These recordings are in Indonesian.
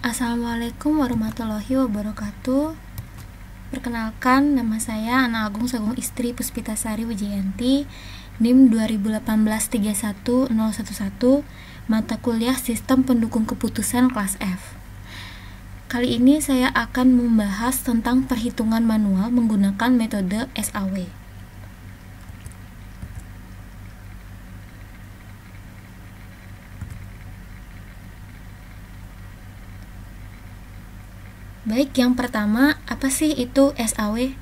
Assalamualaikum warahmatullahi wabarakatuh. Perkenalkan, nama saya Ana Agung Sagung Istri Puspitasari Wijayanti, NIM 2018-31011, mata kuliah Sistem Pendukung Keputusan kelas F. Kali ini saya akan membahas tentang perhitungan manual menggunakan metode SAW. Baik, yang pertama, apa sih itu SAW?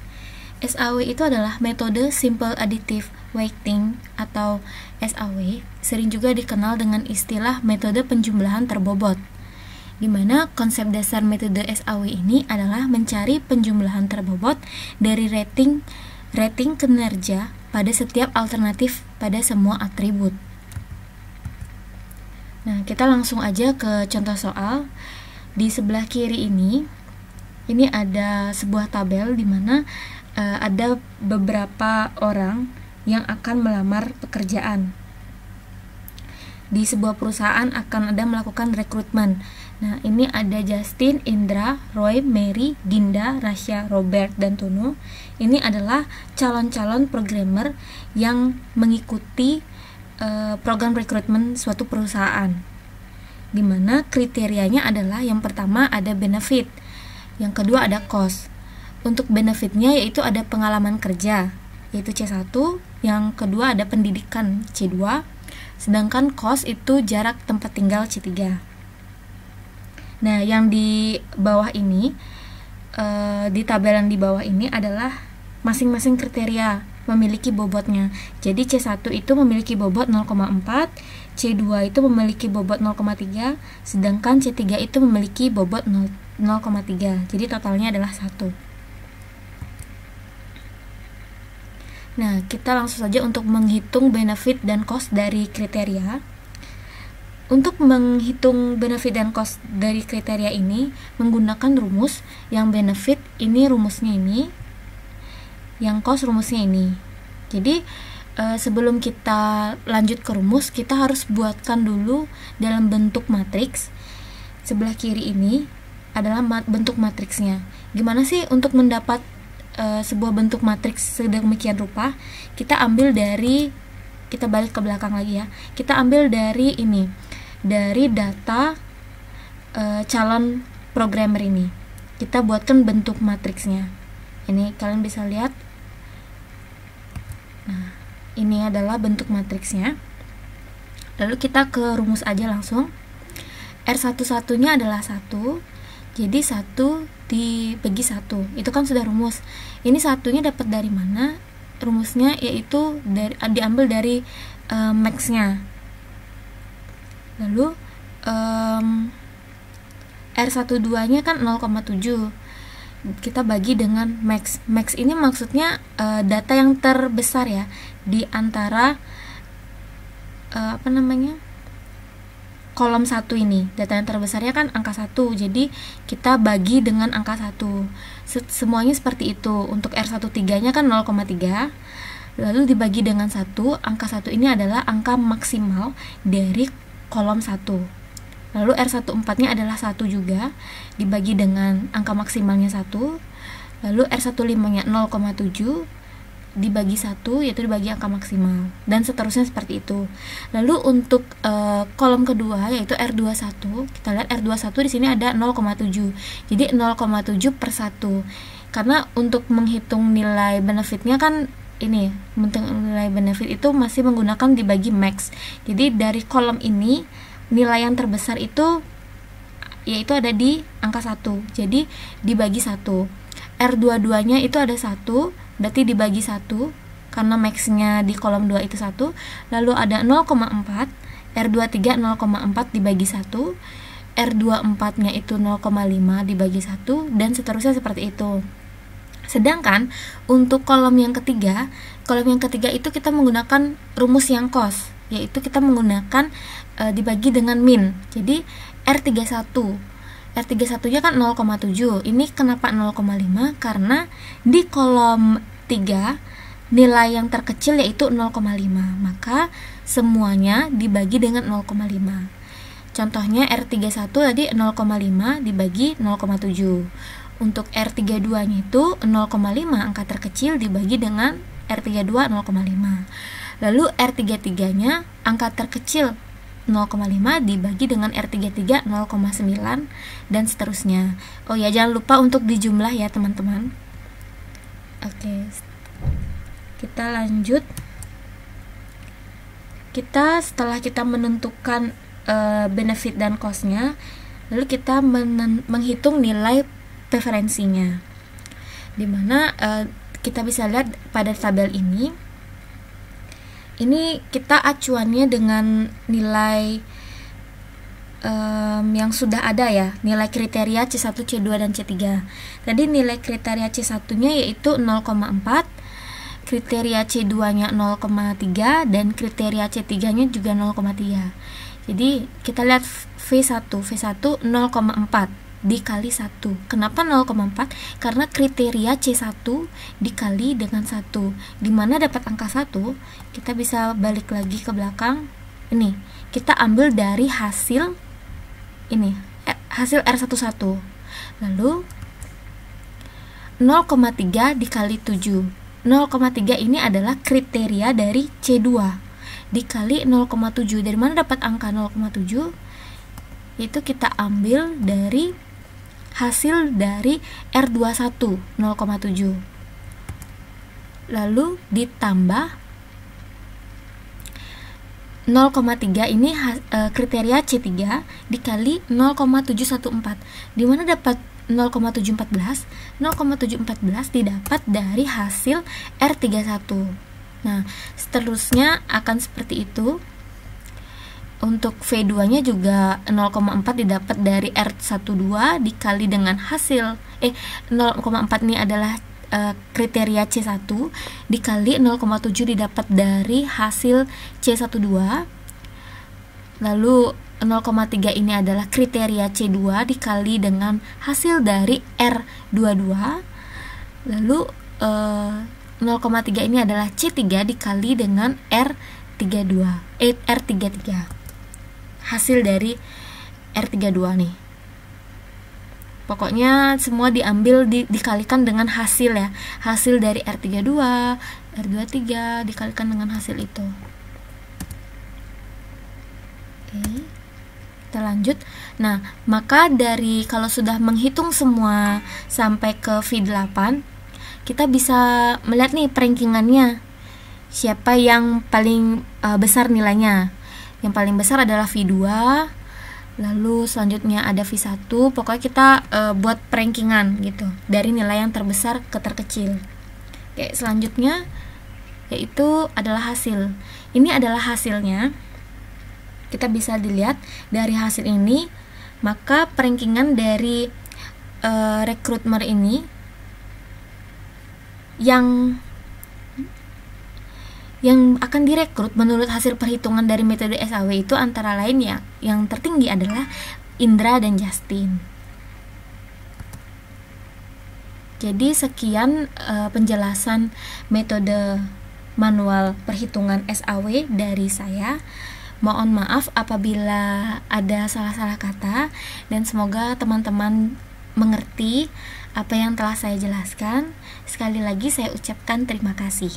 SAW itu adalah metode Simple Additive Weighting atau SAW, sering juga dikenal dengan istilah metode penjumlahan terbobot, di mana konsep dasar metode SAW ini adalah mencari penjumlahan terbobot dari rating kinerja pada setiap alternatif pada semua atribut. Nah, kita langsung aja ke contoh soal. Di sebelah kiri ini ada sebuah tabel di mana ada beberapa orang yang akan melamar pekerjaan. Di sebuah perusahaan akan ada melakukan rekrutmen. Nah, ini ada Justin, Indra, Roy, Mary, Dinda, Rasya, Robert, dan Tono. Ini adalah calon-calon programmer yang mengikuti program rekrutmen suatu perusahaan, di mana kriterianya adalah yang pertama ada benefit, yang kedua ada cost. Untuk benefitnya yaitu ada pengalaman kerja, yaitu C1, yang kedua ada pendidikan C2, sedangkan cost itu jarak tempat tinggal C3. Nah, yang di bawah ini, di tabelan di bawah ini adalah masing-masing kriteria memiliki bobotnya. Jadi C1 itu memiliki bobot 0,4, C2 itu memiliki bobot 0,3, sedangkan C3 itu memiliki bobot 0,3. Jadi totalnya adalah 1. Nah, kita langsung saja untuk menghitung benefit dan cost dari kriteria. Untuk menghitung benefit dan cost dari kriteria ini menggunakan rumus. Yang benefit ini rumusnya ini, yang cost rumusnya ini. Jadi sebelum kita lanjut ke rumus, kita harus buatkan dulu dalam bentuk matriks. Sebelah kiri ini adalah bentuk matriksnya. Gimana sih untuk mendapat sebuah bentuk matriks sedemikian rupa? Kita balik ke belakang lagi ya. Kita ambil dari ini, dari data calon programmer ini. Kita buatkan bentuk matriksnya. Ini kalian bisa lihat. Nah, ini adalah bentuk matriksnya. Lalu kita ke rumus aja langsung. R11-nya adalah 1. Jadi 1 dibagi 1. Itu kan sudah rumus. Ini satunya dapat dari mana? Rumusnya yaitu diambil dari max-nya. Lalu R12-nya kan 0,7. Kita bagi dengan max. Max ini maksudnya data yang terbesar ya, di antara kolom 1 ini. Data yang terbesarnya kan angka 1. Jadi kita bagi dengan angka 1. Semuanya seperti itu. Untuk R13-nya kan 0,3. Lalu dibagi dengan 1. Angka 1 ini adalah angka maksimal dari kolom 1. Lalu R14-nya adalah 1 juga, dibagi dengan angka maksimalnya 1. Lalu R15-nya 0,7 dibagi 1, yaitu dibagi angka maksimal, dan seterusnya seperti itu. Lalu untuk kolom kedua yaitu R21, kita lihat R21 di sini ada 0,7. Jadi 0,7 per 1. Karena untuk menghitung nilai benefitnya kan ini, nilai benefit itu masih menggunakan dibagi max. Jadi dari kolom ini nilai yang terbesar itu yaitu ada di angka 1. Jadi dibagi 1. R22-nya itu ada 1, berarti dibagi 1 karena max-nya di kolom 2 itu 1. Lalu ada 0,4, R23 0,4 dibagi 1, R24-nya itu 0,5 dibagi 1, dan seterusnya seperti itu. Sedangkan untuk kolom yang ketiga itu kita menggunakan rumus yang cost, yaitu kita menggunakan dibagi dengan min. Jadi R31-nya kan 0,7. Ini kenapa 0,5? Karena di kolom 3 nilai yang terkecil yaitu 0,5. Maka semuanya dibagi dengan 0,5. Contohnya R31 tadi 0,5 dibagi 0,7. Untuk R32 nya itu 0,5 angka terkecil dibagi dengan R32 0,5. Lalu R33 nya angka terkecil 0,5 dibagi dengan R33 0,9 dan seterusnya. Oh ya, jangan lupa untuk dijumlah ya teman-teman. Oke, kita lanjut. Setelah kita menentukan benefit dan cost-nya, lalu kita menghitung nilai preferensinya, dimana kita bisa lihat pada tabel ini kita acuannya dengan nilai yang sudah ada ya, nilai kriteria C1, C2, dan C3. Tadi nilai kriteria C1 nya yaitu 0,4, kriteria C2 nya 0,3, dan kriteria C3 nya juga 0,3. Jadi kita lihat V1 0,4 dikali 1. Kenapa 0,4? Karena kriteria C1 dikali dengan 1. Dimana dapat angka 1, kita bisa balik lagi ke belakang. Ini, kita ambil dari hasil ini, hasil R11. Lalu 0,3 dikali 7. 0,3 ini adalah kriteria dari C2 dikali 0,7. Dari mana dapat angka 0,7? Itu kita ambil dari hasil dari R21 0,7. Lalu ditambah 0,3 ini kriteria C3 dikali 0,714. Di mana dapat 0,714? 0,714 didapat dari hasil R31. Nah, seterusnya akan seperti itu. Untuk V2 nya juga 0,4 didapat dari R12 dikali dengan hasil 0,4 ini adalah kriteria C1 dikali 0,7 didapat dari hasil C12. Lalu 0,3 ini adalah kriteria C2 dikali dengan hasil dari R22. Lalu 0,3 ini adalah C3 dikali dengan R33. Hasil dari R32 nih. Pokoknya semua diambil dikalikan dengan hasil ya. Hasil dari R32, R23 dikalikan dengan hasil itu. Oke. Kita lanjut. Nah, maka dari kalau sudah menghitung semua sampai ke V8, kita bisa melihat nih rankingannya. Siapa yang paling besar nilainya? Yang paling besar adalah V2, lalu selanjutnya ada V1. Pokoknya kita buat rankingan gitu, dari nilai yang terbesar ke terkecil. Oke, selanjutnya yaitu adalah hasil. Ini adalah hasilnya. Kita bisa dilihat dari hasil ini, maka rankingan dari recruiter ini yang akan direkrut menurut hasil perhitungan dari metode SAW itu antara lain ya, yang tertinggi adalah Indra dan Justin. Jadi sekian penjelasan metode manual perhitungan SAW dari saya. Mohon maaf apabila ada salah-salah kata, dan semoga teman-teman mengerti apa yang telah saya jelaskan. Sekali lagi saya ucapkan terima kasih.